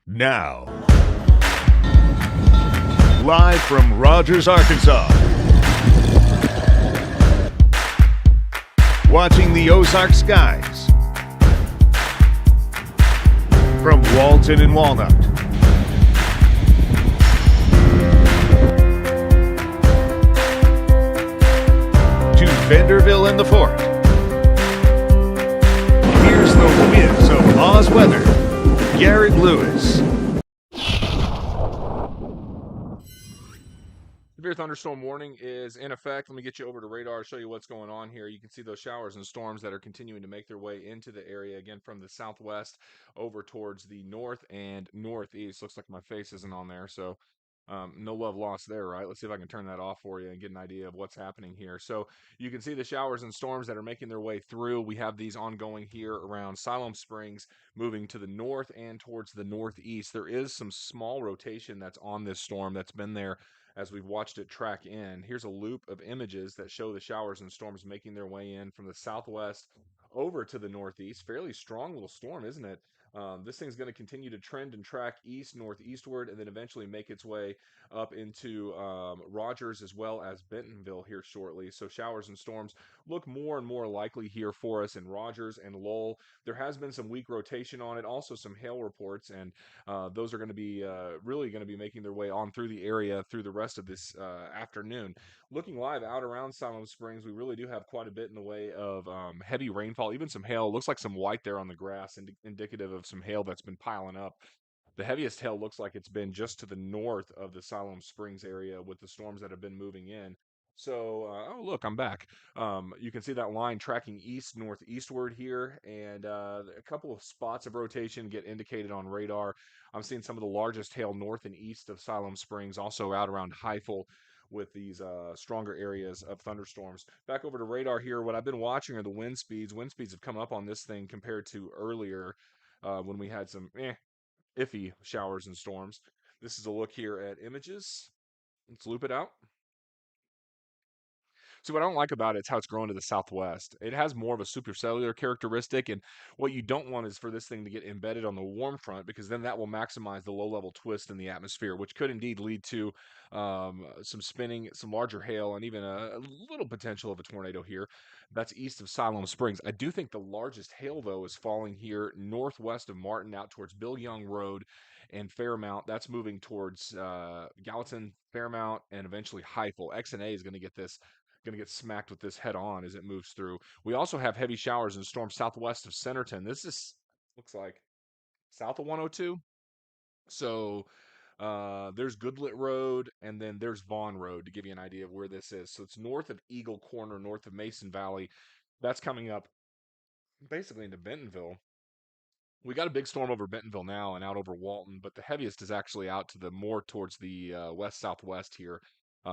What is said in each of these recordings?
Now, live from Rogers, Arkansas, watching the Ozark skies from Walton and Walnut to Vanderbilt and the Fort. Here's the whiz of Oz weather, Garrett Lewis. Severe thunderstorm warning is in effect. Let me get you over to radar, show you what's going on here. You can see those showers and storms that are continuing to make their way into the area, again, from the southwest over towards the north and northeast. Looks like my face isn't on there, so no love lost there, right? Let's see if I can turn that off for you and get an idea of what's happening here. So you can see the showers and storms that are making their way through. We have these ongoing here around Siloam Springs, moving to the north and towards the northeast. There is some small rotation that's on this storm that's been there as we've watched it track in. Here's a loop of images that show the showers and storms making their way in from the southwest over to the northeast. Fairly strong little storm, isn't it? This thing's going to continue to trend and track east, northeastward, and then eventually make its way up into Rogers as well as Bentonville here shortly. So showers and storms look more and more likely here for us in Rogers and Lowell. There has been some weak rotation on it, also some hail reports, and those are going to be really going to be making their way on through the area through the rest of this afternoon. Looking live out around Siloam Springs, we really do have quite a bit in the way of heavy rainfall, even some hail. Looks like some white there on the grass, indicative of some hail that's been piling up. The heaviest hail looks like it's been just to the north of the Siloam Springs area with the storms that have been moving in. So, oh, look, I'm back. You can see that line tracking east, northeastward here, and a couple of spots of rotation get indicated on radar. I'm seeing some of the largest hail north and east of Siloam Springs, also out around Heifel with these stronger areas of thunderstorms. Back over to radar here. What I've been watching are the wind speeds. Wind speeds have come up on this thing compared to earlier when we had some iffy showers and storms. This is a look here at images. Let's loop it out. So what I don't like about it is how it's growing to the southwest. It has more of a supercellular characteristic, and what you don't want is for this thing to get embedded on the warm front, because then that will maximize the low-level twist in the atmosphere, which could indeed lead to some spinning, some larger hail, and even a little potential of a tornado here. That's east of Siloam Springs. I do think the largest hail, though, is falling here northwest of Martin out towards Bill Young Road and Fairmount. That's moving towards Gallatin, Fairmount, and eventually Heifel. X&A is going to get this going to get smacked with this head on as it moves through. We also have heavy showers and storms southwest of Centerton. This is looks like south of 102. So there's Goodlet Road and then there's Vaughn Road to give you an idea of where this is. So it's north of Eagle Corner, north of Mason Valley. That's coming up basically into Bentonville. We got a big storm over Bentonville now and out over Walton, but the heaviest is actually out to the more towards the west southwest here.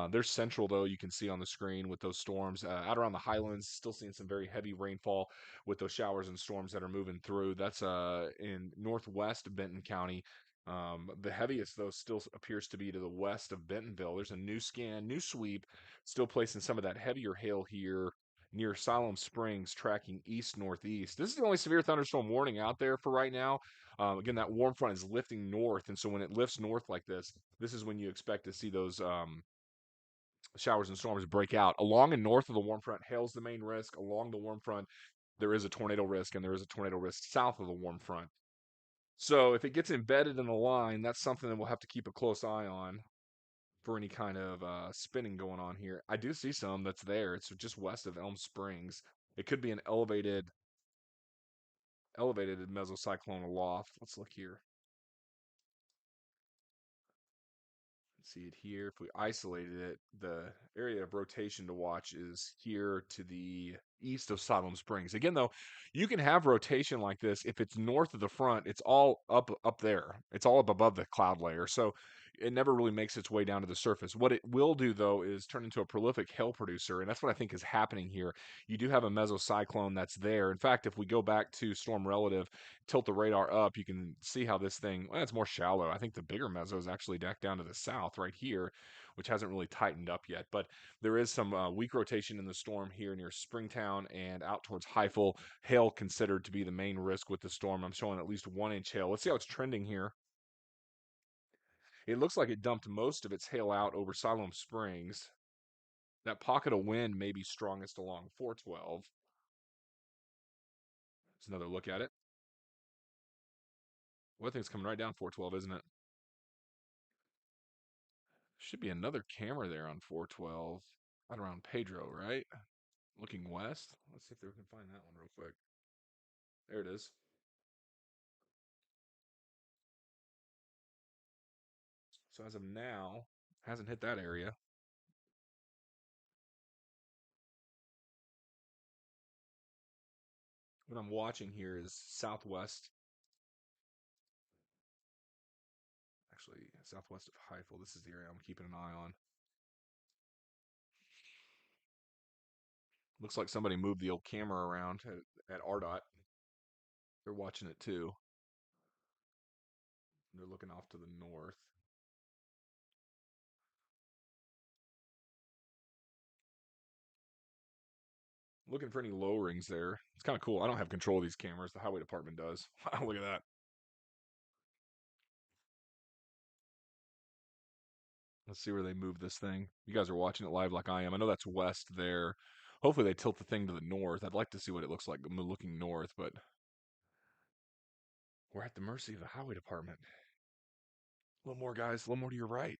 There's central though, you can see on the screen with those storms out around the Highlands. Still seeing some very heavy rainfall with those showers and storms that are moving through. That's in northwest Benton County. The heaviest though still appears to be to the west of Bentonville. There's a new scan, new sweep, still placing some of that heavier hail here near Siloam Springs, tracking east northeast. This is the only severe thunderstorm warning out there for right now. Again, that warm front is lifting north, and so when it lifts north like this is when you expect to see those showers and storms break out. Along and north of the warm front, hail's the main risk. Along the warm front, there is a tornado risk, and there is a tornado risk south of the warm front. So if it gets embedded in the line, that's something that we'll have to keep a close eye on for any kind of spinning going on here. I do see some that's there. It's just west of Elm Springs. It could be an elevated mesocyclone aloft. Let's look here. See it here. If we isolated it, the area of rotation to watch is here to the east of Siloam Springs. Again, though, you can have rotation like this if it's north of the front. It's all up there. It's all up above the cloud layer. So it never really makes its way down to the surface. What it will do, though, is turn into a prolific hail producer, and that's what I think is happening here. You do have a mesocyclone that's there. In fact, if we go back to storm relative, tilt the radar up, you can see how this thing, well, it's more shallow. I think the bigger meso is actually back down to the south right here, which hasn't really tightened up yet. But there is some weak rotation in the storm here near Springtown and out towards Heifel. Hail considered to be the main risk with the storm. I'm showing at least 1 inch hail. Let's see how it's trending here. It looks like it dumped most of its hail out over Siloam Springs. That pocket of wind may be strongest along 412. Let's another look at it. Well, I think it's coming right down 412, isn't it? Should be another camera there on 412. Right around Pedro, right? Looking west. Let's see if we can find that one real quick. There it is. So as of now, hasn't hit that area. What I'm watching here is southwest. Actually, southwest of Heifel. This is the area I'm keeping an eye on. Looks like somebody moved the old camera around at RDOT. They're watching it too. They're looking off to the north. Looking for any lowerings there. It's kind of cool. I don't have control of these cameras. The highway department does. Wow, look at that. Let's see where they move this thing. You guys are watching it live like I am. I know that's west there. Hopefully they tilt the thing to the north. I'd like to see what it looks like looking north, but we're at the mercy of the highway department. A little more, guys. A little more to your right.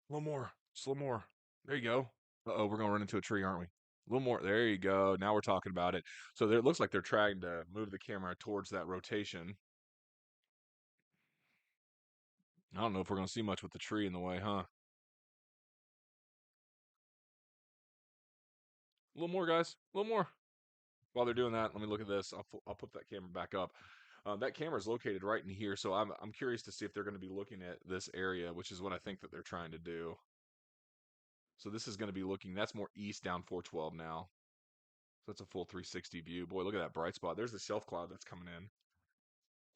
A little more. Just a little more. There you go. Uh-oh, we're going to run into a tree, aren't we? A little more. There you go. Now we're talking about it. So there, it looks like they're trying to move the camera towards that rotation. I don't know if we're going to see much with the tree in the way, huh? A little more, guys. A little more. While they're doing that, let me look at this. I'll put that camera back up. That camera is located right in here, so I'm curious to see if they're going to be looking at this area, which is what I think that they're trying to do. So this is going to be looking. That's more east down 412 now. So that's a full 360 view. Boy, look at that bright spot. There's the shelf cloud that's coming in.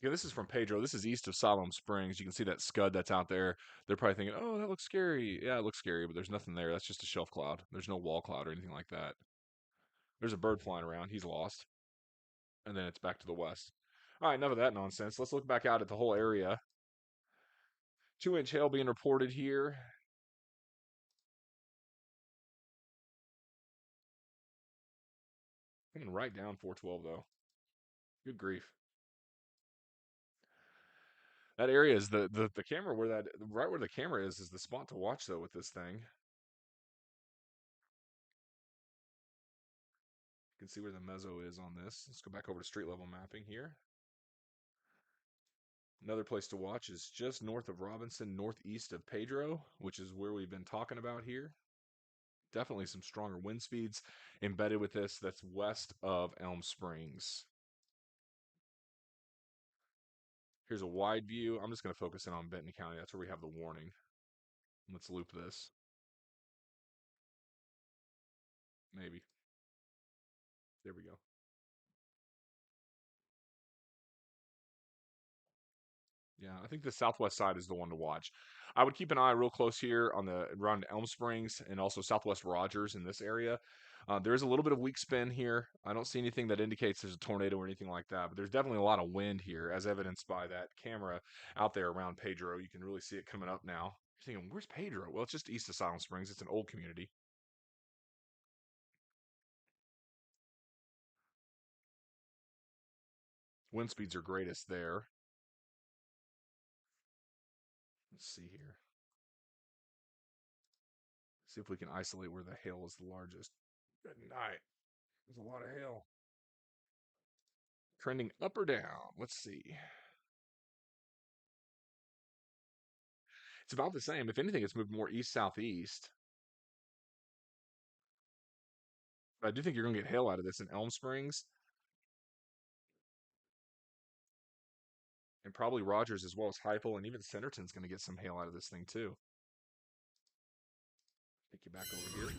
Yeah, this is from Pedro. This is east of Siloam Springs. You can see that scud that's out there. They're probably thinking, "Oh, that looks scary." Yeah, it looks scary, but there's nothing there. That's just a shelf cloud. There's no wall cloud or anything like that. There's a bird flying around. He's lost. And then it's back to the west. All right, enough of that nonsense. Let's look back out at the whole area. 2-inch hail being reported here. Coming right down 412 though. Good grief. That area is the camera where that right where the camera is the spot to watch though with this thing. You can see where the mezzo is on this. Let's go back over to street level mapping here. Another place to watch is just north of Robinson, northeast of Pedro, which is where we've been talking about here. Definitely some stronger wind speeds embedded with this. That's west of Elm Springs. Here's a wide view. I'm just going to focus in on Benton County. That's where we have the warning. Let's loop this. Maybe. There we go. Yeah, I think the southwest side is the one to watch. I would keep an eye real close here on the around Elm Springs and also Southwest Rogers in this area. There is a little bit of weak spin here. I don't see anything that indicates there's a tornado or anything like that, but there's definitely a lot of wind here, as evidenced by that camera out there around Pedro. You can really see it coming up now. You're thinking, where's Pedro? Well, it's just east of Silent Springs. It's an old community. Wind speeds are greatest there. Let's see here. See if we can isolate where the hail is the largest. Good night. There's a lot of hail. Trending up or down? Let's see. It's about the same. If anything, it's moved more east southeast. But I do think you're going to get hail out of this in Elm Springs and probably Rogers as well as Heifel, and even Centerton's going to get some hail out of this thing too. Take you back over here.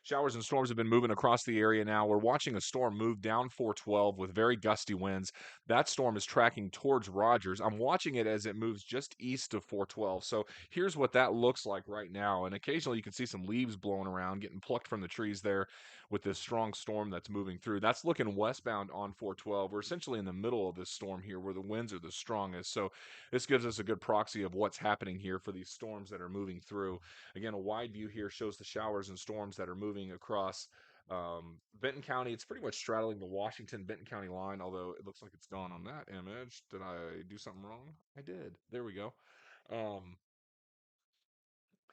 Showers and storms have been moving across the area now. We're watching a storm move down 412 with very gusty winds. That storm is tracking towards Rogers. I'm watching it as it moves just east of 412. So here's what that looks like right now. And occasionally you can see some leaves blowing around, getting plucked from the trees there with this strong storm that's moving through. That's looking westbound on 412. We're essentially in the middle of this storm here where the winds are the strongest. So this gives us a good proxy of what's happening here for these storms that are moving through. Again, a wide view here shows the showers and storms that are moving across Benton County. It's pretty much straddling the Washington-Benton County line, although it looks like it's gone on that image. Did I do something wrong? I did. There we go. Um,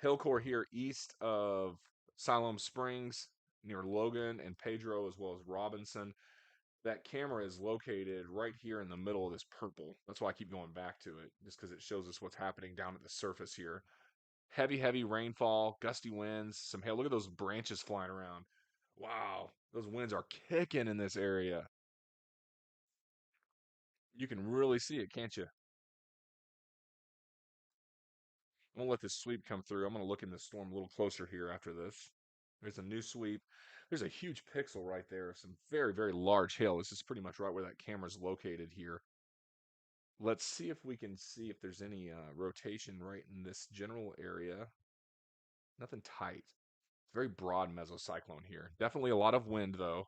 Hillcore here east of Siloam Springs near Logan and Pedro, as well as Robinson. That camera is located right here in the middle of this purple. That's why I keep going back to it, just because it shows us what's happening down at the surface here. Heavy rainfall, gusty winds, some hail. Look at those branches flying around. Wow, those winds are kicking in this area. You can really see it, can't you? I'm gonna let this sweep come through. I'm gonna look in this storm a little closer here after this. There's a new sweep. There's a huge pixel right there. Some very large hail. This is pretty much right where that camera's located here. Let's see if we can see if there's any rotation right in this general area. Nothing tight. It's very broad mesocyclone here. Definitely a lot of wind though.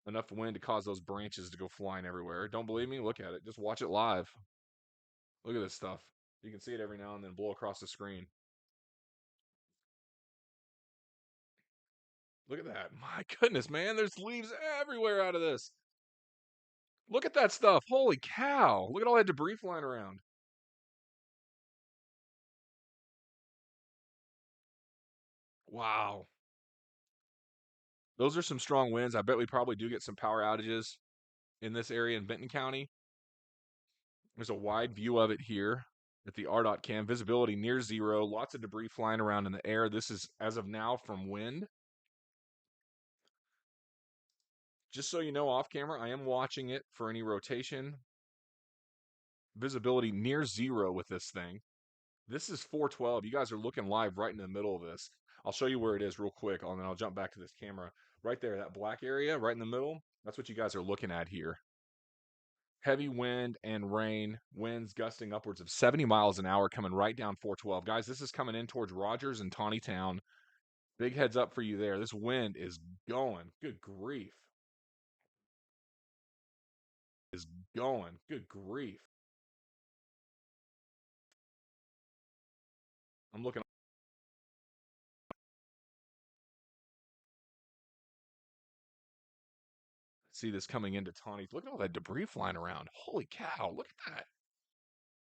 Enough wind to cause those branches to go flying everywhere. Don't believe me? Look at it. Just watch it live. Look at this stuff. You can see it every now and then blow across the screen. Look at that. My goodness, man. There's leaves everywhere out of this. Look at that stuff. Holy cow. Look at all that debris flying around. Wow. Those are some strong winds. I bet we probably do get some power outages in this area in Benton County. There's a wide view of it here at the RDOT cam. Visibility near zero. Lots of debris flying around in the air. This is, as of now, from wind. Just so you know, off camera, I am watching it for any rotation. Visibility near zero with this thing. This is 412. You guys are looking live right in the middle of this. I'll show you where it is real quick, and then I'll jump back to this camera. Right there, that black area right in the middle, that's what you guys are looking at here. Heavy wind and rain, winds gusting upwards of 70 miles an hour coming right down 412. Guys, this is coming in towards Rogers and Town. Big heads up for you there. This wind is going. Good grief. Is going. Good grief. I'm looking. See this coming into Tawny. Look at all that debris flying around. Holy cow, look at that.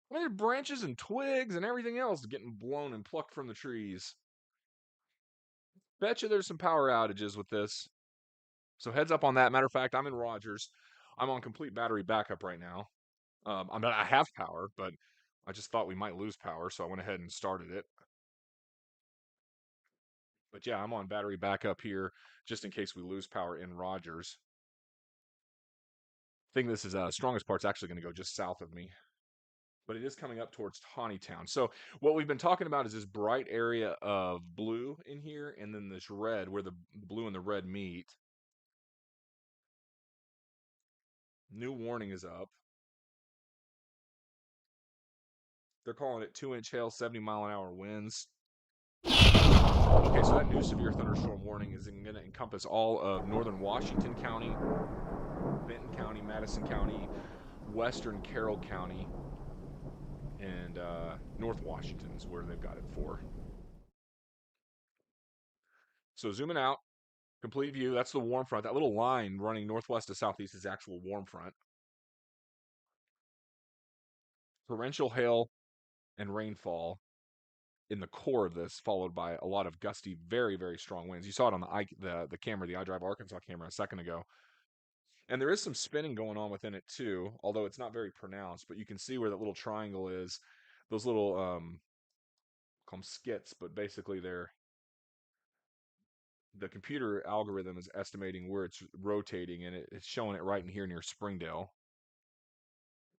I mean, there's branches and twigs and everything else getting blown and plucked from the trees. Bet you there's some power outages with this. So heads up on that. Matter of fact, I'm in Rogers. I'm on complete battery backup right now. I have power, but I just thought we might lose power, so I went ahead and started it. But yeah, I'm on battery backup here just in case we lose power in Rogers. I think this is strongest part's actually going to go just south of me, but it is coming up towards Town. So what we've been talking about is this bright area of blue in here, and then this red where the blue and the red meet. New warning is up. They're calling it 2-inch hail, 70-mile-an-hour winds. Okay, so that new severe thunderstorm warning is going to encompass all of northern Washington County, Benton County, Madison County, western Carroll County, and North Washington is where they've got it for. So zooming out, complete view, that's the warm front. That little line running northwest to southeast is actual warm front. Torrential hail and rainfall in the core of this, followed by a lot of gusty, very strong winds. You saw it on the camera, the iDrive Arkansas camera a second ago. And there is some spinning going on within it too, although it's not very pronounced, but you can see where that little triangle is. Those little call them skits, but basically the computer algorithm is estimating where it's rotating, and it's showing it right in here near Springdale.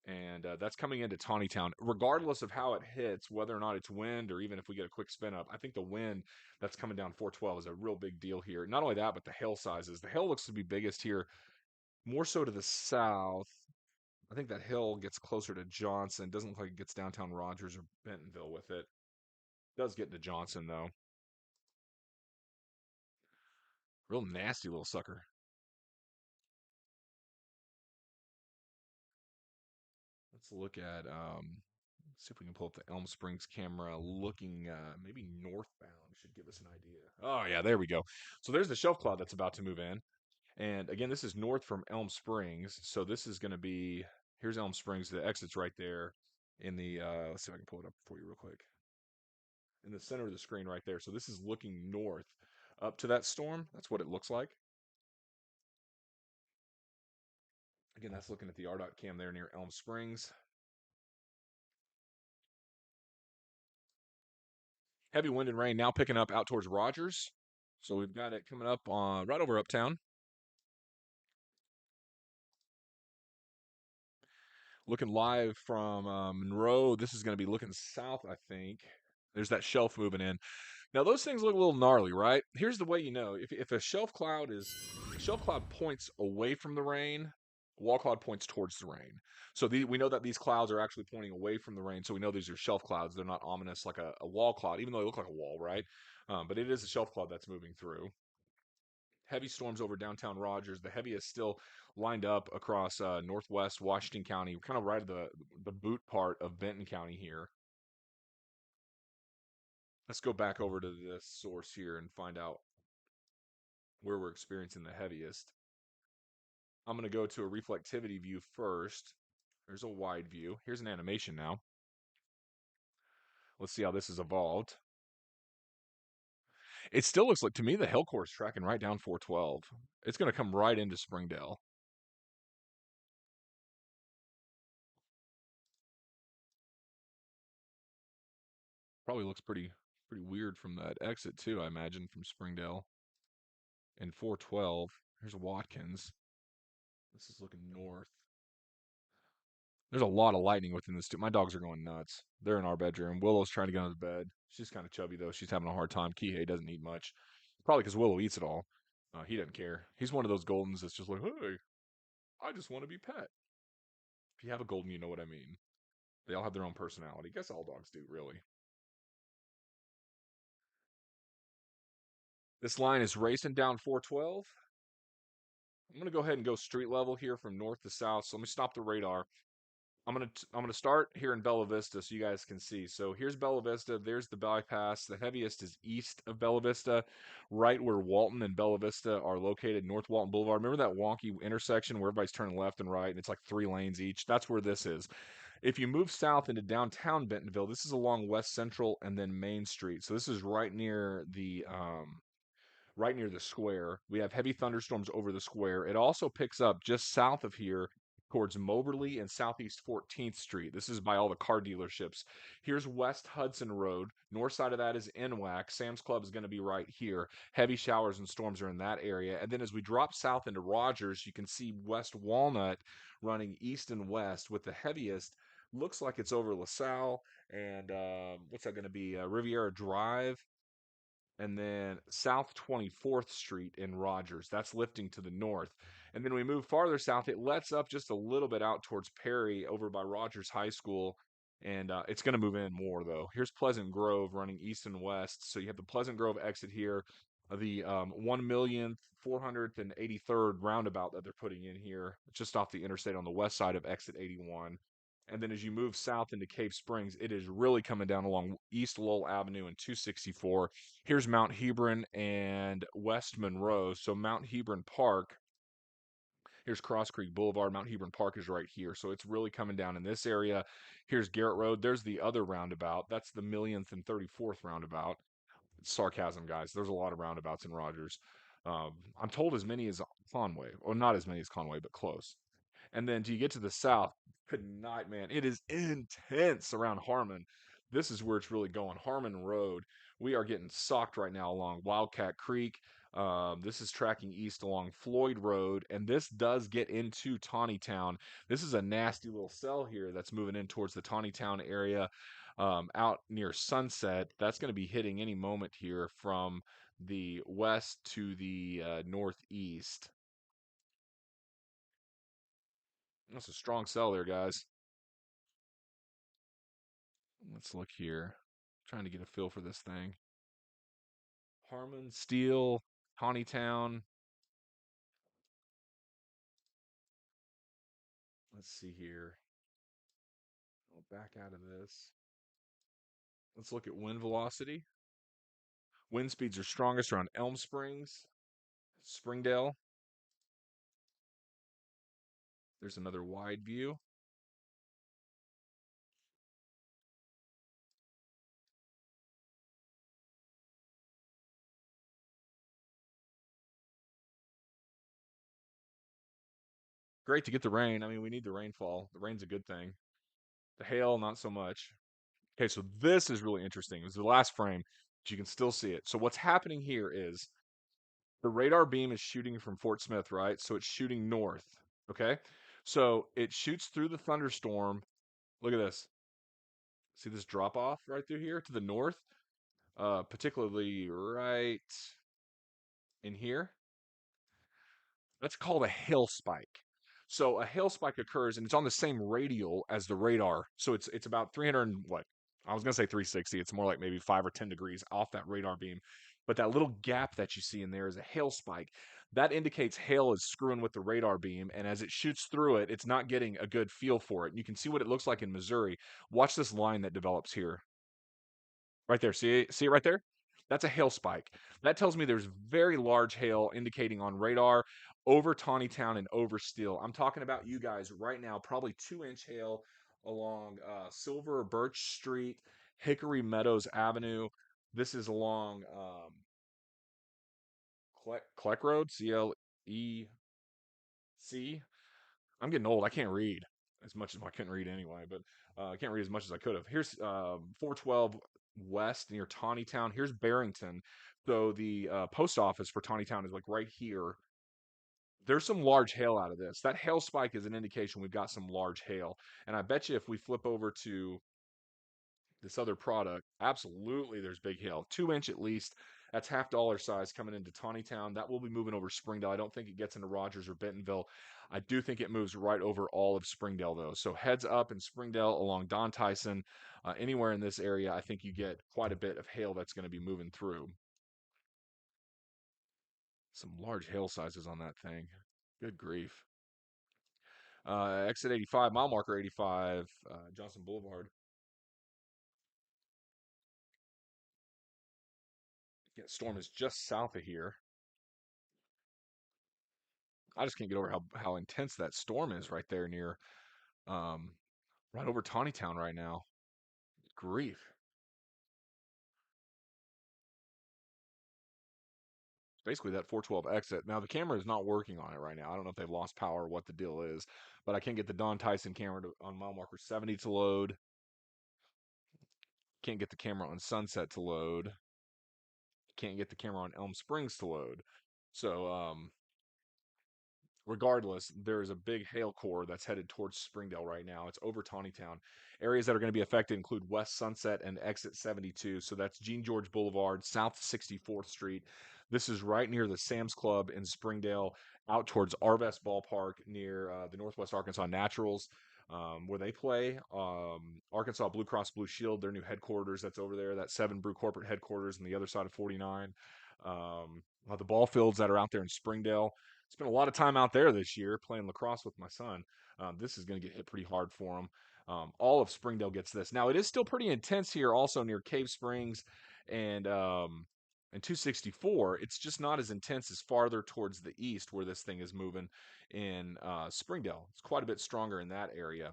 and that's coming into Tawnytown. Regardless of how it hits, whether or not it's wind or even if we get a quick spin up, I think the wind that's coming down 412 is a real big deal here. Not only that, but the hail sizes. The hail looks to be biggest here, more so to the south. I think that hill gets closer to Johnson. Doesn't look like it gets downtown Rogers or Bentonville with it. Does get to Johnson though. Real nasty little sucker. Let's look at see if we can pull up the Elm Springs camera looking maybe northbound should give us an idea. Oh yeah, there we go. So there's the shelf cloud that's about to move in. And again, this is north from Elm Springs. So this is going to be here's Elm Springs. The exit's right there in the let's see if I can pull it up for you real quick. In the center of the screen right there. So this is looking north up to that storm. That's what it looks like. Again, that's looking at the RDOT cam there near Elm Springs. Heavy wind and rain now picking up out towards Rogers. So we've got it coming up on right over uptown. Looking live from Monroe. This is going to be looking south, I think. There's that shelf moving in. Now those things look a little gnarly, right? Here's the way you know if a shelf cloud points away from the rain, wall cloud points towards the rain. So we know that these clouds are actually pointing away from the rain. So we know these are shelf clouds. They're not ominous like a wall cloud, even though they look like a wall, right? But it is a shelf cloud that's moving through. Heavy storms over downtown Rogers. The heaviest still lined up across northwest Washington County, kind of right at the boot part of Benton County here. Let's go back over to this source here and find out where we're experiencing the heaviest. I'm going to go to a reflectivity view first. There's a wide view. Here's an animation now. Let's see how this has evolved. It still looks like, to me, the hail core is tracking right down 412. It's going to come right into Springdale. Probably looks pretty weird from that exit too, I imagine, from Springdale. And 412. Here's Watkins. This is looking north. There's a lot of lightning within this too. My dogs are going nuts. They're in our bedroom. Willow's trying to get out of bed. She's kind of chubby though. She's having a hard time. Kihei doesn't eat much. Probably because Willow eats it all. He doesn't care. He's one of those Goldens that's just like, hey, I just want to be pet. If you have a Golden, you know what I mean. They all have their own personality. Guess all dogs do, really. This line is racing down 412. I'm going to go ahead and go street level here from north to south. So let me stop the radar. I'm gonna start here in Bella Vista so you guys can see. So here's Bella Vista. There's the bypass. The heaviest is east of Bella Vista, right where Walton and Bella Vista are located, North Walton Boulevard. Remember that wonky intersection where everybody's turning left and right, and it's like 3 lanes each? That's where this is. If you move south into downtown Bentonville, this is along West Central and then Main Street. So this is right near the square. We have heavy thunderstorms over the square. It also picks up just south of here towards Moberly and Southeast 14th Street. This is by all the car dealerships. Here's West Hudson Road. North side of that is NWAC. Sam's Club is going to be right here. Heavy showers and storms are in that area. And then as we drop south into Rogers, you can see West Walnut running east and west with the heaviest. Looks like it's over LaSalle and what's that going to be? Riviera Drive and then South 24th Street in Rogers. That's lifting to the north. And then we move farther south. It lets up just a little bit out towards Perry over by Rogers High School. And it's going to move in more, though. Here's Pleasant Grove running east and west. So you have the Pleasant Grove exit here, the 1,483rd roundabout that they're putting in here, just off the interstate on the west side of exit 81. And then as you move south into Cave Springs, it is really coming down along East Lowell Avenue and 264. Here's Mount Hebron and West Monroe. So Mount Hebron Park, here's Cross Creek Boulevard. Mount Hebron Park is right here. So it's really coming down in this area. Here's Garrett Road. There's the other roundabout. That's the 1,034th roundabout. It's sarcasm, guys. There's a lot of roundabouts in Rogers. I'm told as many as Conway, or not as many as Conway, but close. And then do you get to the south? Good night, man. It is intense around Harmon. This is where it's really going. Harmon Road. We are getting socked right now along Wildcat Creek. This is tracking east along Floyd Road, and this does get into Town. This is a nasty little cell here that's moving in towards the Town area, out near Sunset. That's going to be hitting any moment here from the west to the northeast. That's a strong cell there, guys. Let's look here. Trying to get a feel for this thing. Harmon, Steel, Town. Let's see here. I'll back out of this. Let's look at wind velocity. Wind speeds are strongest around Elm Springs, Springdale. There's another wide view. Great to get the rain. I mean, we need the rainfall. The rain's a good thing. The hail, not so much. Okay, so this is really interesting. It was the last frame, but you can still see it. So what's happening here is the radar beam is shooting from Fort Smith, right? So it's shooting north. Okay. So it shoots through the thunderstorm. Look at this. See this drop off right through here to the north? Particularly right in here. That's called a hail spike. So a hail spike occurs and it's on the same radial as the radar. So it's about 300 what? I was going to say 360. It's more like maybe 5 or 10 degrees off that radar beam. But that little gap that you see in there is a hail spike. That indicates hail is screwing with the radar beam, and as it shoots through it, it's not getting a good feel for it. And you can see what it looks like in Missouri. Watch this line that develops here. Right there. See it right there? That's a hail spike. That tells me there's very large hail indicating on radar over Town and over Steel. I'm talking about you guys right now, probably 2-inch hail along Silver Birch Street, Hickory Meadows Avenue. This is along Cleck Road, C-L-E-C. I'm getting old. I can't read as much as I couldn't read anyway, but I can't read as much as I could have. Here's 412 West near Town. Here's Barrington. So the post office for Town is like right here. There's some large hail out of this. That hail spike is an indication we've got some large hail. And I bet you if we flip over to this other product, absolutely there's big hail. 2-inch at least. That's half dollar size coming into Town. That will be moving over Springdale. I don't think it gets into Rogers or Bentonville. I do think it moves right over all of Springdale though. So heads up in Springdale along Don Tyson, anywhere in this area, I think you get quite a bit of hail that's going to be moving through. Some large hail sizes on that thing. Good grief. Exit 85, mile marker 85, Johnson Boulevard. Yeah, storm is just south of here. I just can't get over how intense that storm is right there near, um, right over Town right now. Grief. Basically that 412 exit. Now the camera is not working on it right now. I don't know if they've lost power or what the deal is, but I can't get the Don Tyson camera on mile marker 70 to load. Can't get the camera on Sunset to load. Can't get the camera on Elm Springs to load. So, regardless, there's a big hail core that's headed towards Springdale right now. It's over Town. Areas that are going to be affected include West Sunset and Exit 72. So that's Gene George Boulevard, South 64th Street. This is right near the Sam's Club in Springdale, out towards Arvest Ballpark near the Northwest Arkansas Naturals, where they play. Arkansas Blue Cross Blue Shield, their new headquarters that's over there, that 7 Brew corporate headquarters on the other side of 49. The ball fields that are out there in Springdale. Spent a lot of time out there this year playing lacrosse with my son. This is going to get hit pretty hard for him. All of Springdale gets this. Now it is still pretty intense here, also near Cave Springs and 264. It's just not as intense as farther towards the east where this thing is moving in Springdale. It's quite a bit stronger in that area.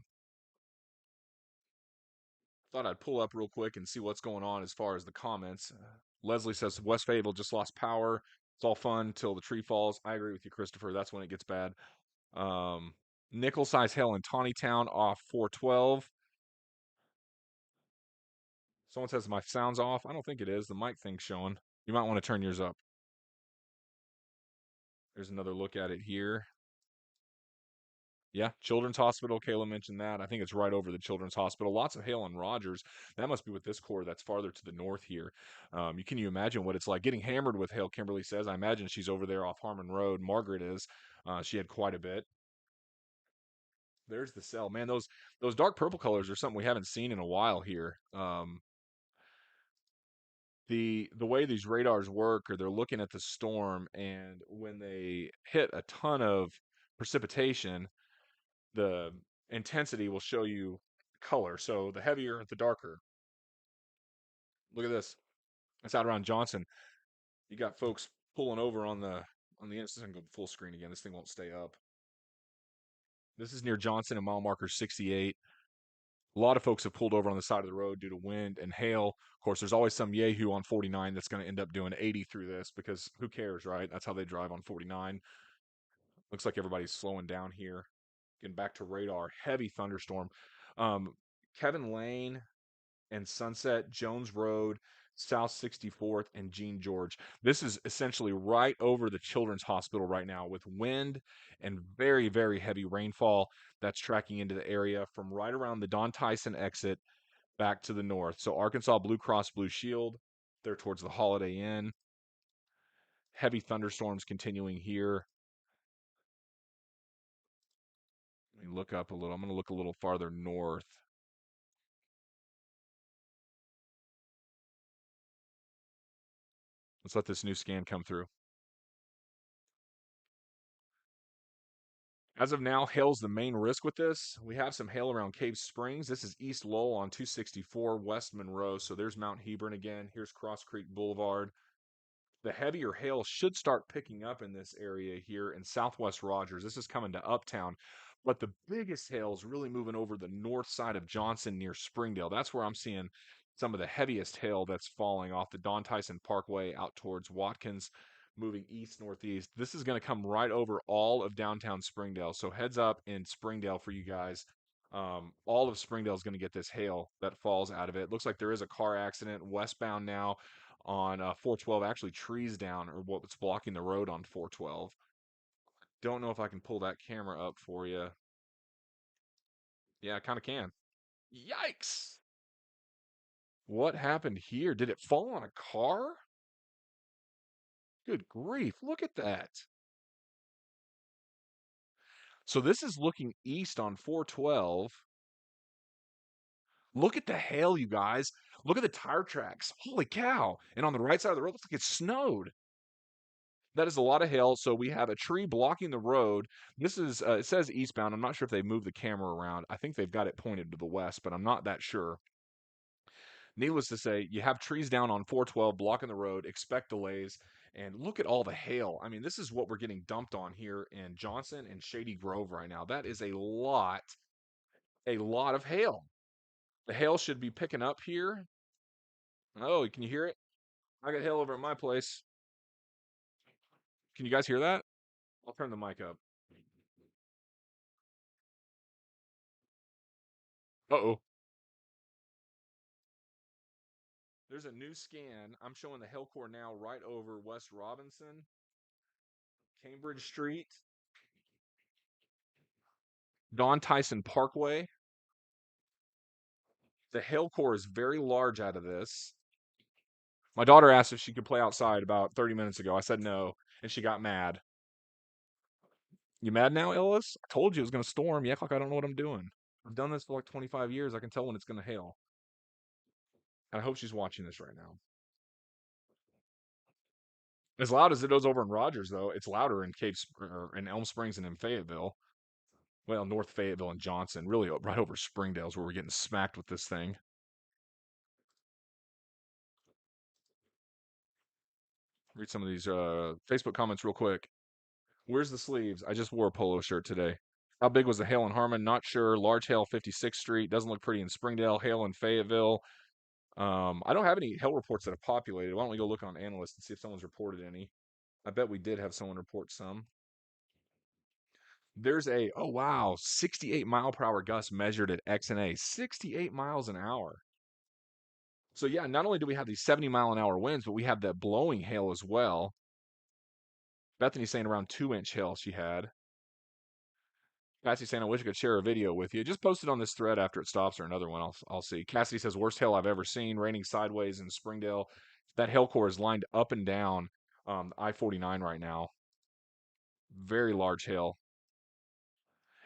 Thought I'd pull up real quick and see what's going on as far as the comments. Leslie says West Fayetteville just lost power. It's all fun till the tree falls. I agree with you, Christopher. That's when it gets bad. Um, Nickel size hail in Town off 412. Someone says my sound's off. I don't think it is. The mic thing's showing. You might want to turn yours up. There's another look at it here. Yeah, Children's Hospital. Kayla mentioned that. I think it's right over the Children's Hospital. Lots of hail on Rogers. That must be with this core that's farther to the north here. Can you imagine what it's like getting hammered with hail? Kimberly says. I imagine she's over there off Harmon Road. Margaret is. She had quite a bit. There's the cell, man. Those dark purple colors are something we haven't seen in a while here. The way these radars work, or they're looking at the storm, and when they hit a ton of precipitation, the intensity will show you color. So the heavier, the darker. Look at this. It's out around Johnson. You got folks pulling over on the instant. I'm going full screen again. This thing won't stay up. This is near Johnson and mile marker 68. A lot of folks have pulled over on the side of the road due to wind and hail. Of course, there's always some yahoo on 49 that's going to end up doing 80 through this because who cares, right? That's how they drive on 49. Looks like everybody's slowing down here. Getting back to radar, heavy thunderstorm. Um, Kevin Lane and Sunset, Jones Road, South 64th, and Gene George. This is essentially right over the Children's Hospital right now with wind and very, very heavy rainfall that's tracking into the area from right around the Don Tyson exit back to the north. So Arkansas Blue Cross Blue Shield, they're towards the Holiday Inn. Heavy thunderstorms continuing here. Let me look up a little. I'm going to look a little farther north. Let's let this new scan come through. As of now, hail's the main risk with this. We have some hail around Cave Springs. This is East Lowell on 264 West Monroe. So there's Mount Hebron again. Here's Cross Creek Boulevard. The heavier hail should start picking up in this area here in Southwest Rogers. This is coming to Uptown. But the biggest hail is really moving over the north side of Johnson near Springdale. That's where I'm seeing some of the heaviest hail that's falling off the Don Tyson Parkway out towards Watkins, moving east northeast. This is going to come right over all of downtown Springdale. So heads up in Springdale for you guys. All of Springdale is going to get this hail that falls out of it. Looks like there is a car accident westbound now on 412. Actually, trees down or what's blocking the road on 412. Don't know if I can pull that camera up for you. Yeah, I kind of can. Yikes! What happened here? Did it fall on a car? Good grief, look at that. So this is looking east on 412. Look at the hail, you guys. Look at the tire tracks. Holy cow. And on the right side of the road, looks like it snowed. That is a lot of hail. So we have a tree blocking the road. This is, it says eastbound. I'm not sure if they moved the camera around. I think they've got it pointed to the west, but I'm not that sure. Needless to say, you have trees down on 412 blocking the road, expect delays, and look at all the hail. I mean, this is what we're getting dumped on here in Johnson and Shady Grove right now. That is a lot of hail. The hail should be picking up here. Oh, can you hear it? I got hail over at my place. Can you guys hear that? I'll turn the mic up. Uh-oh. There's a new scan. I'm showing the hail core now right over West Robinson, Cambridge Street, Don Tyson Parkway. The hail core is very large out of this. My daughter asked if she could play outside about 30 minutes ago. I said no, and she got mad. You mad now, Ellis? I told you it was going to storm. You act like I don't know what I'm doing. I've done this for like 25 years. I can tell when it's going to hail. And I hope she's watching this right now. As loud as it is over in Rogers, though, it's louder in in Elm Springs and in Fayetteville. Well, North Fayetteville and Johnson, really right over Springdale's where we're getting smacked with this thing. Read some of these Facebook comments real quick. Where's the sleeves? I just wore a polo shirt today. How big was the hail in Harmon? Not sure. Large hail, 56th Street. Doesn't look pretty in Springdale. Hail in Fayetteville. I don't have any hail reports that have populated. Why don't we go look on analysts and see if someone's reported any? I bet we did have someone report some. There's oh wow, 68 mile per hour gust measured at X and A. 68 miles an hour. So yeah, not only do we have these 70 mile an hour winds, but we have that blowing hail as well. Bethany's saying around 2-inch hail she had. Cassie saying, I wish I could share a video with you. Just post it on this thread after it stops or another one. I'll see. Cassidy says, worst hail I've ever seen, raining sideways in Springdale. That hail core is lined up and down I-49 right now. Very large hail.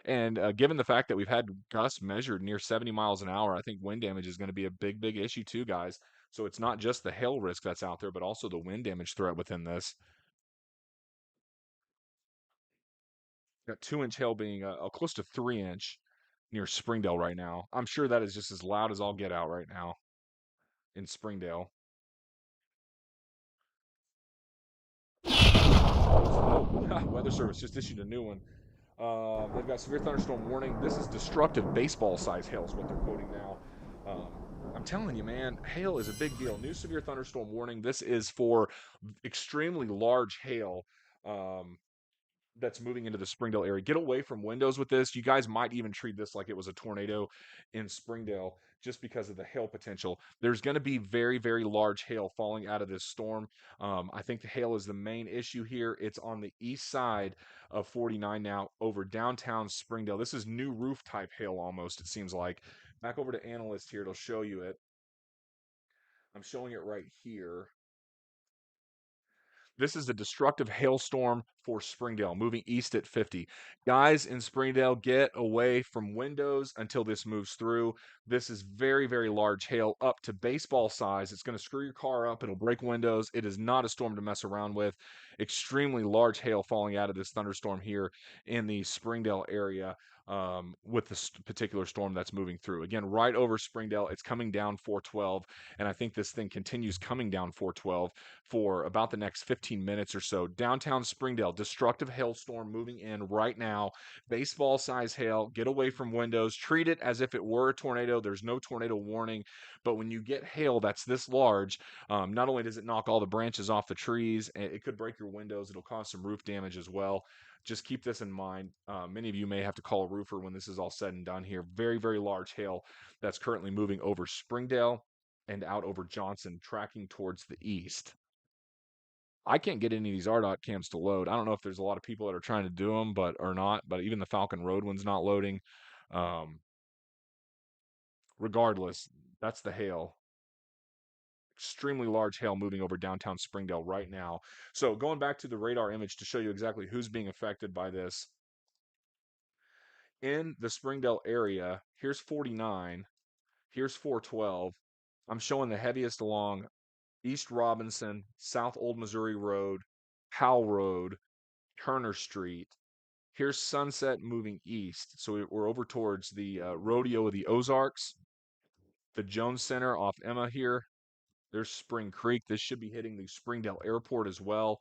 And given the fact that we've had gusts measured near 70 miles an hour, I think wind damage is going to be a big, big issue too, guys. So it's not just the hail risk that's out there, but also the wind damage threat within this. Got 2-inch hail being close to 3-inch near Springdale right now. I'm sure that is just as loud as all get out right now in Springdale. Oh, Weather Service just issued a new one. They've got severe thunderstorm warning. This is destructive baseball size hail is what they're quoting now. Um, I'm telling you, man, hail is a big deal. New severe thunderstorm warning. This is for extremely large hail. Um, that's moving into the Springdale area. Get away from windows with this. You guys might even treat this like it was a tornado in Springdale just because of the hail potential. There's going to be very, very large hail falling out of this storm. I think the hail is the main issue here. It's on the east side of 49 now over downtown Springdale. This is new roof type hail almost, it seems like. Back over to analyst here. It'll show you it. I'm showing it right here. This is a destructive hailstorm for Springdale, moving east at 50. Guys in Springdale, get away from windows until this moves through. This is very, very large hail, up to baseball size. It's going to screw your car up. It'll break windows. It is not a storm to mess around with. Extremely large hail falling out of this thunderstorm here in the Springdale area. With this particular storm that's moving through. Again, right over Springdale, it's coming down 412, and I think this thing continues coming down 412 for about the next 15 minutes or so. Downtown Springdale, destructive hailstorm moving in right now. Baseball size hail. Get away from windows. Treat it as if it were a tornado. There's no tornado warning, but when you get hail that's this large, not only does it knock all the branches off the trees, it could break your windows. It'll cause some roof damage as well. Just keep this in mind. Many of you may have to call a roofer when this is all said and done here. Very, very large hail that's currently moving over Springdale and out over Johnson, tracking towards the east. I can't get any of these RDOT cams to load. I don't know if there's a lot of people that are trying to do them, but or not. But even the Falcon Road one's not loading. Um, Regardless, that's the hail. Extremely large hail moving over downtown Springdale right now. So going back to the radar image to show you exactly who's being affected by this. In the Springdale area, here's 49, here's 412. I'm showing the heaviest along East Robinson, South Old Missouri Road, Powell Road, Turner Street. Here's Sunset moving east. So we're over towards the Rodeo of the Ozarks, the Jones Center off Emma here. There's Spring Creek. This should be hitting the Springdale Airport as well.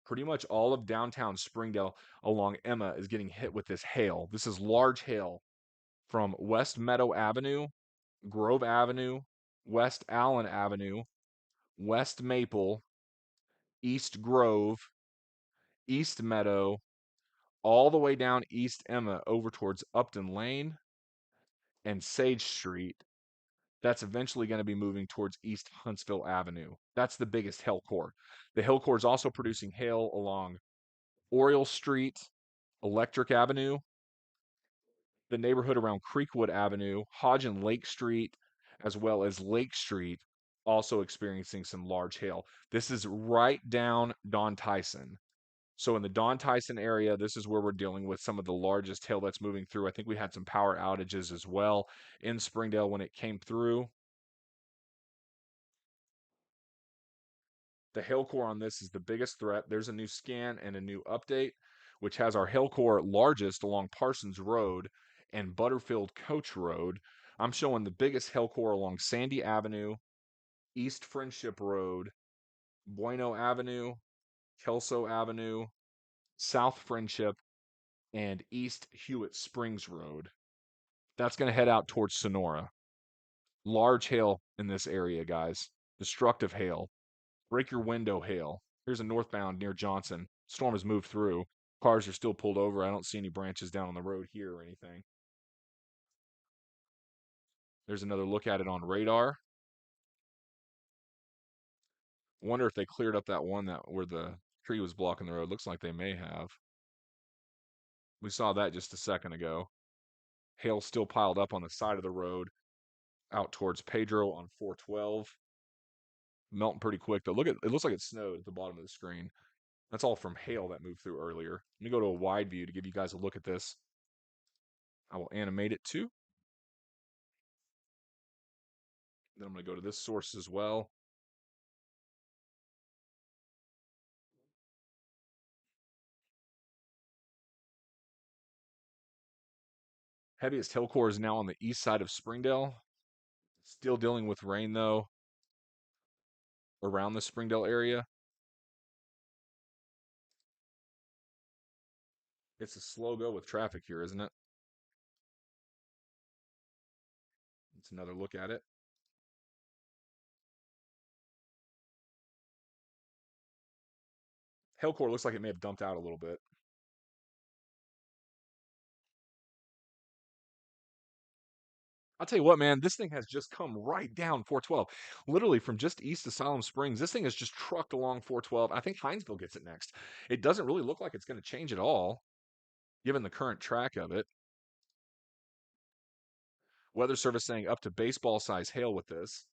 Pretty much all of downtown Springdale along Emma is getting hit with this hail. This is large hail from West Meadow Avenue, Grove Avenue, West Allen Avenue, West Maple, East Grove, East Meadow, all the way down East Emma over towards Upton Lane and Sage Street. That's eventually going to be moving towards East Huntsville Avenue. That's the biggest hail core. The hail core is also producing hail along Oriole Street, Electric Avenue, the neighborhood around Creekwood Avenue, Hodge and Lake Street, as well as Lake Street, also experiencing some large hail. This is right down Don Tyson. So in the Don Tyson area, this is where we're dealing with some of the largest hail that's moving through. I think we had some power outages as well in Springdale when it came through. The hail core on this is the biggest threat. There's a new scan and a new update, which has our hail core largest along Parsons Road and Butterfield Coach Road. I'm showing the biggest hail core along Sandy Avenue, East Friendship Road, Bueno Avenue, Kelso Avenue, South Friendship, and East Hewitt Springs Road. That's going to head out towards Sonora. Large hail in this area, guys. Destructive hail. Break your window hail. Here's a northbound near Johnson. Storm has moved through. Cars are still pulled over. I don't see any branches down on the road here or anything. There's another look at it on radar. Wonder if they cleared up that one that where the Tree was blocking the road. Looks like they may have. We saw that just a second ago. Hail still piled up on the side of the road out towards Pedro on 412. Melting pretty quick though. Look at it, looks like it snowed at the bottom of the screen. That's all from hail that moved through earlier. Let me go to a wide view to give you guys a look at this. I will animate it too. Then I'm going to go to this source as well. Heaviest hail core is now on the east side of Springdale. Still dealing with rain though around the Springdale area. It's a slow go with traffic here, isn't it? It's another look at it. Hail core looks like it may have dumped out a little bit. I'll tell you what, man, this thing has just come right down 412. Literally from just east of Siloam Springs, this thing has just trucked along 412. I think Hinesville gets it next. It doesn't really look like it's going to change at all, given the current track of it. Weather Service saying up to baseball size hail with this.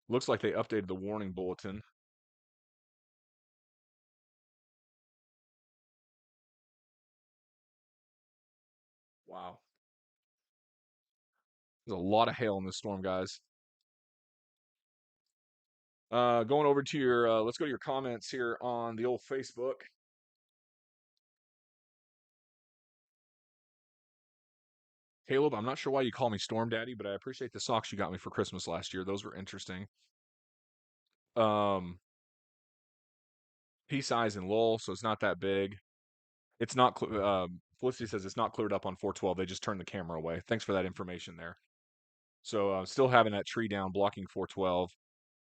Looks like they updated the warning bulletin. Wow. There's a lot of hail in this storm, guys. Going over to your, let's go to your comments here on the old Facebook. Caleb, I'm not sure why you call me Storm Daddy, but I appreciate the socks you got me for Christmas last year. Those were interesting. Um, Pea size and Lowell, so it's not that big. It's not. Felicity says it's not cleared up on 412. They just turned the camera away. Thanks for that information there. So still having that tree down blocking 412.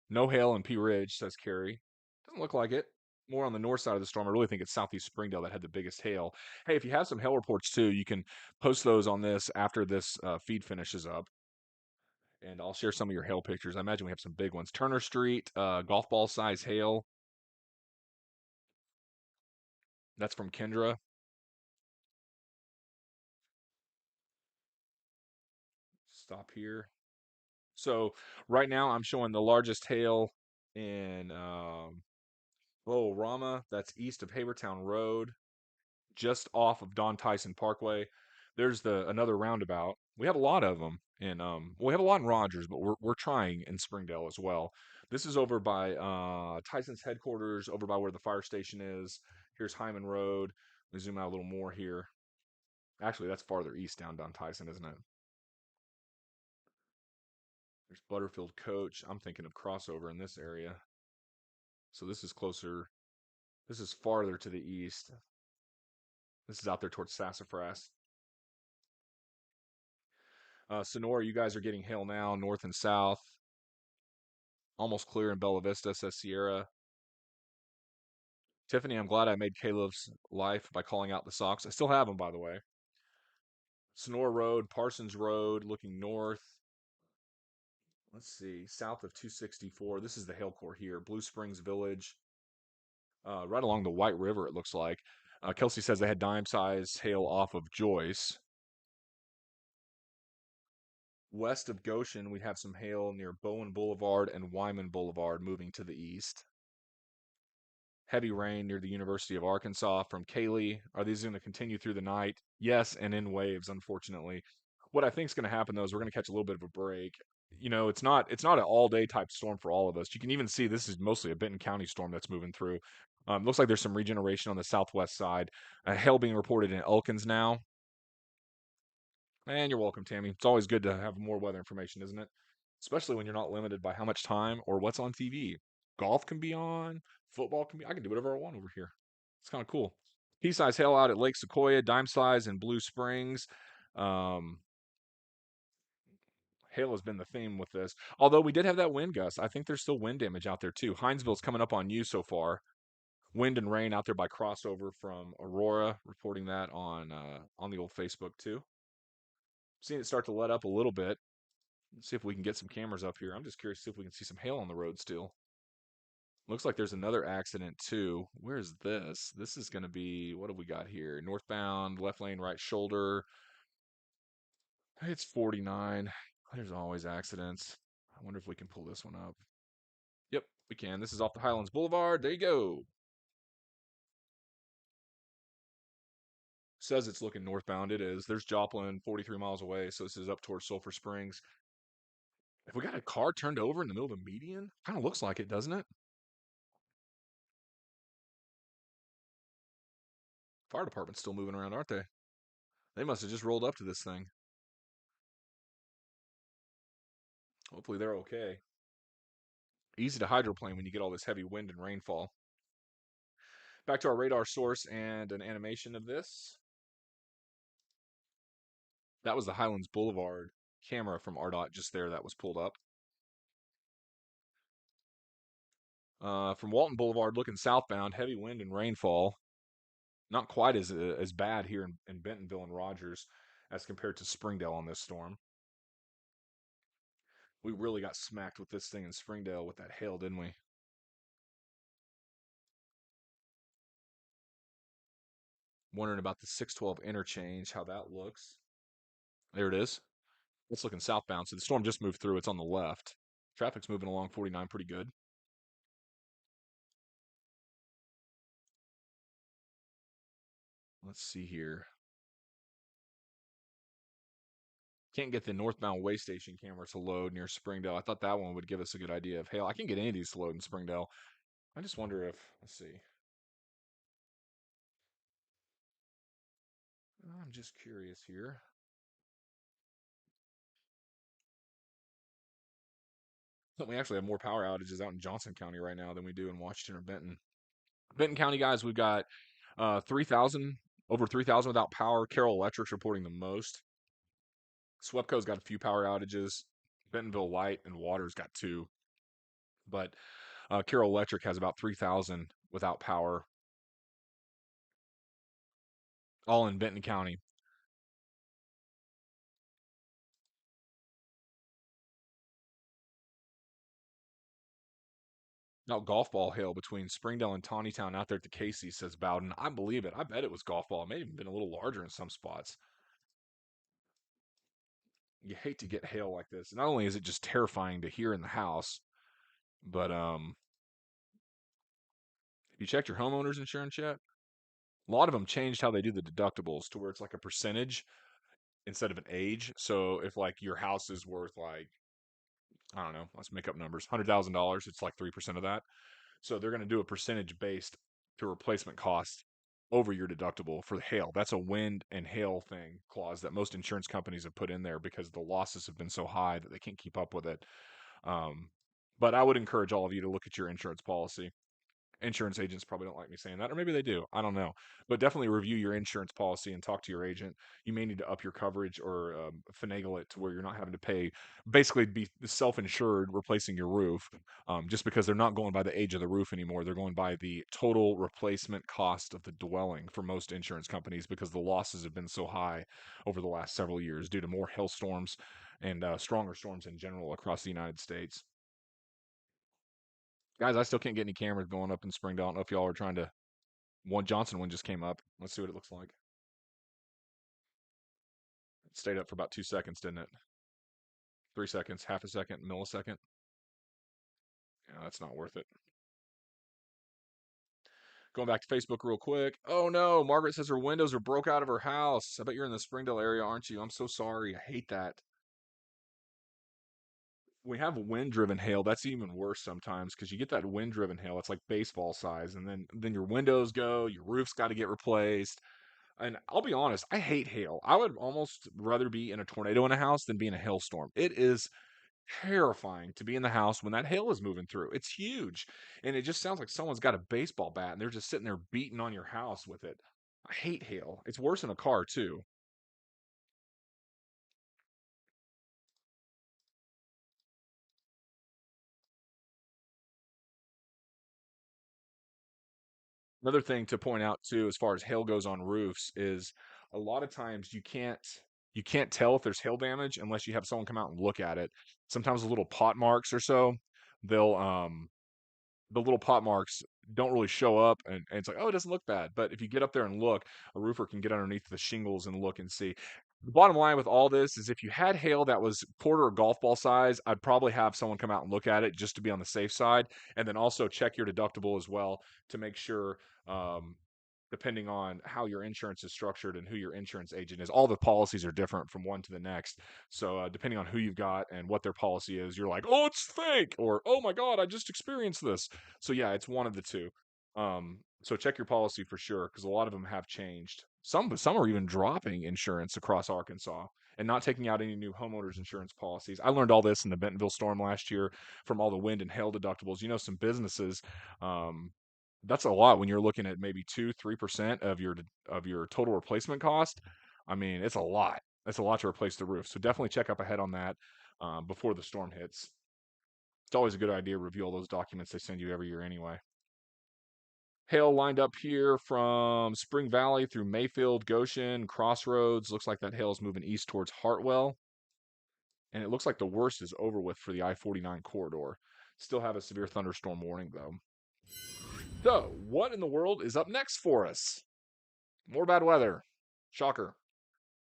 No hail in Pea Ridge, says Carrie. Doesn't look like it. More on the north side of the storm. I really think it's southeast Springdale that had the biggest hail. Hey, if you have some hail reports too, you can post those on this after this feed finishes up. And I'll share some of your hail pictures. I imagine we have some big ones. Turner Street, golf ball size hail. That's from Kendra. Stop here. So right now I'm showing the largest hail in Lowell Rama. That's east of Havertown Road, just off of Don Tyson Parkway. There's the another roundabout. We have a lot of them, and we have a lot in Rogers, but we're trying in Springdale as well. This is over by Tyson's headquarters, over by where the fire station is. Here's Hyman Road. Let me zoom out a little more here. Actually, that's farther east down Don Tyson, isn't it? There's Butterfield Coach. I'm thinking of crossover in this area. So this is closer. This is farther to the east. This is out there towards Sassafras. Sonora, you guys are getting hail now, north and south. Almost clear in Bella Vista, says Sierra. Tiffany, I'm glad I made Caleb's life by calling out the socks. I still have them, by the way. Sonora Road, Parsons Road, looking north. Let's see, south of 264. This is the hail core here. Blue Springs Village, right along the White River, it looks like. Kelsey says they had dime size hail off of Joyce. West of Goshen, we have some hail near Bowen Boulevard and Wyman Boulevard moving to the east. Heavy rain near the University of Arkansas from Kaylee. Are these going to continue through the night? Yes, and in waves, unfortunately. What I think is going to happen though is we're going to catch a little bit of a break. You know, it's not an all day type storm for all of us. You can even see this is mostly a Benton County storm that's moving through. Looks like there's some regeneration on the southwest side. Hail being reported in Elkins now. And you're welcome, Tammy. It's always good to have more weather information, isn't it? Especially when you're not limited by how much time or what's on TV. Golf can be on, football can be. I can do whatever I want over here. It's kind of cool. Pea size hail out at Lake Sequoia, dime size in Blue Springs. Um, Hail has been the theme with this. Although we did have that wind gust. I think there's still wind damage out there too. Hinesville's coming up on you so far. Wind and rain out there by crossover from Aurora, reporting that on the old Facebook too. Seeing it start to let up a little bit. Let's see if we can get some cameras up here. I'm just curious to see if we can see some hail on the road still. Looks like there's another accident too. Where's this? This is going to be, what have we got here? Northbound, left lane, right shoulder. It's 49. There's always accidents. I wonder if we can pull this one up. Yep, we can. This is off the Highlands Boulevard. There you go. Says it's looking northbound. It is. There's Joplin 43 miles away, so this is up towards Sulphur Springs. If we got a car turned over in the middle of a median, kind of looks like it, doesn't it? Fire department's still moving around, aren't they? They must have just rolled up to this thing. Hopefully they're okay. Easy to hydroplane when you get all this heavy wind and rainfall. Back to our radar source and an animation of this. That was the Highlands Boulevard camera from RDOT just there that was pulled up. From Walton Boulevard looking southbound, heavy wind and rainfall. Not quite as bad here in Bentonville and Rogers as compared to Springdale on this storm. We really got smacked with this thing in Springdale with that hail, didn't we? Wondering about the 612 interchange, how that looks. There it is. It's looking southbound. So the storm just moved through. It's on the left. Traffic's moving along 49 pretty good. Let's see here. Can't get the northbound way station camera to load near Springdale. I thought that one would give us a good idea of hail. I can get any of these to load in Springdale. I just wonder if, let's see. I'm just curious here. We actually have more power outages out in Johnson County right now than we do in Washington or Benton. Benton County, guys, we've got 3,000, over 3,000 without power. Carroll Electric's reporting the most. SWEPCO's got a few power outages. Bentonville Light and Water's got two. But Carroll Electric has about 3,000 without power, all in Benton County. Now, golf ball hail between Springdale and Tawnytown out there at the Casey, says Bowden. I believe it. I bet it was golf ball. It may have even been a little larger in some spots. You hate to get hail like this. Not only is it just terrifying to hear in the house, but have you checked your homeowner's insurance yet? A lot of them changed how they do the deductibles to where it's like a percentage instead of an age. So if like your house is worth like, I don't know, let's make up numbers, $100,000, it's like 3% of that. So they're going to do a percentage based to replacement cost over your deductible for the hail. That's a wind and hail thing clause that most insurance companies have put in there because the losses have been so high that they can't keep up with it. Um, but I would encourage all of you to look at your insurance policy. Insurance agents probably don't like me saying that, or maybe they do. I don't know. But definitely review your insurance policy and talk to your agent. You may need to up your coverage or finagle it to where you're not having to pay, basically be self-insured replacing your roof, just because they're not going by the age of the roof anymore. They're going by the total replacement cost of the dwelling for most insurance companies because the losses have been so high over the last several years due to more hailstorms and stronger storms in general across the United States. Guys, I still can't get any cameras going up in Springdale. I don't know if y'all are trying to. One Johnson one just came up. Let's see what it looks like. It stayed up for about 2 seconds, didn't it? 3 seconds, half a second, millisecond. Yeah, that's not worth it. Going back to Facebook real quick. Oh no, Margaret says her windows are broke out of her house. I bet you're in the Springdale area, aren't you? I'm so sorry. I hate that. We have wind-driven hail. That's even worse sometimes because you get that wind-driven hail. It's like baseball size, and then your windows go, your roof's got to get replaced. And I'll be honest, I hate hail. I would almost rather be in a tornado in a house than be in a hailstorm. It is terrifying to be in the house when that hail is moving through. It's huge. And it just sounds like someone's got a baseball bat and they're just sitting there beating on your house with it. I hate hail. It's worse in a car, too. Another thing to point out too, as far as hail goes on roofs, is a lot of times you can't tell if there's hail damage unless you have someone come out and look at it. Sometimes the little pot marks or so, they'll the little pot marks don't really show up, and it's like, oh, it doesn't look bad. But if you get up there and look, a roofer can get underneath the shingles and look and see. The bottom line with all this is if you had hail that was quarter or golf ball size, I'd probably have someone come out and look at it just to be on the safe side. And then also check your deductible as well to make sure, um, depending on how your insurance is structured and who your insurance agent is. All the policies are different from one to the next. So depending on who you've got and what their policy is, you're like, oh, it's fake, or oh my god, I just experienced this. So yeah, it's one of the two. So check your policy for sure because a lot of them have changed. Some are even dropping insurance across Arkansas and not taking out any new homeowners insurance policies. I learned all this in the Bentonville storm last year from all the wind and hail deductibles. Some businesses, um, that's a lot when you're looking at maybe 2-3% of your total replacement cost. I mean, it's a lot. It's a lot to replace the roof. So definitely check up ahead on that before the storm hits. It's always a good idea to review all those documents they send you every year anyway. Hail lined up here from Spring Valley through Mayfield, Goshen, Crossroads. Looks like that hail is moving east towards Hartwell. And it looks like the worst is over with for the I-49 corridor. Still have a severe thunderstorm warning, though. So, what in the world is up next for us? More bad weather. Shocker.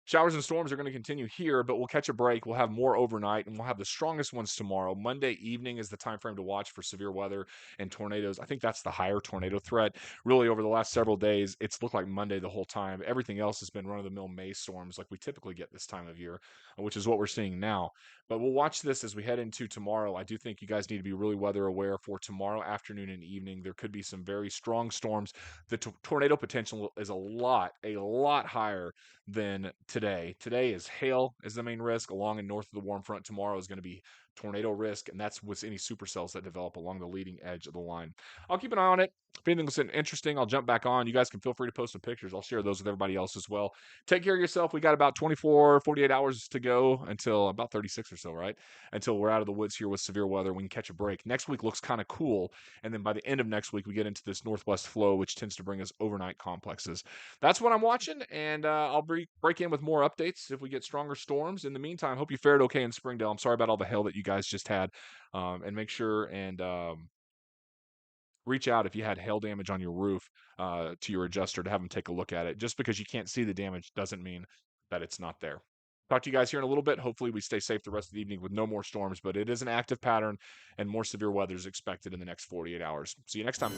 Showers and storms are going to continue here, but we'll catch a break. We'll have more overnight, and we'll have the strongest ones tomorrow. Monday evening is the time frame to watch for severe weather and tornadoes. I think that's the higher tornado threat. Really, over the last several days, it's looked like Monday the whole time. Everything else has been run-of-the-mill May storms like we typically get this time of year, which is what we're seeing now. But we'll watch this as we head into tomorrow. I do think you guys need to be really weather aware for tomorrow afternoon and evening. There could be some very strong storms. The tornado potential is a lot higher than today. Today is hail is the main risk along and north of the warm front. Tomorrow is going to be tornado risk, and that's with any supercells that develop along the leading edge of the line. I'll keep an eye on it. If anything's interesting, I'll jump back on. You guys can feel free to post some pictures. I'll share those with everybody else as well. Take care of yourself. We got about 24, 48 hours to go until about 36 or so, right? Until we're out of the woods here with severe weather. We can catch a break. Next week looks kind of cool. And then by the end of next week, we get into this northwest flow, which tends to bring us overnight complexes. That's what I'm watching, and I'll break in with more updates if we get stronger storms. In the meantime, hope you fared okay in Springdale. I'm sorry about all the hail that you guys just had, and make sure and reach out if you had hail damage on your roof to your adjuster to have them take a look at it. Just because you can't see the damage doesn't mean that it's not there. Talk to you guys here in a little bit. Hopefully, we stay safe the rest of the evening with no more storms, but it is an active pattern, and more severe weather is expected in the next 48 hours. See you next time.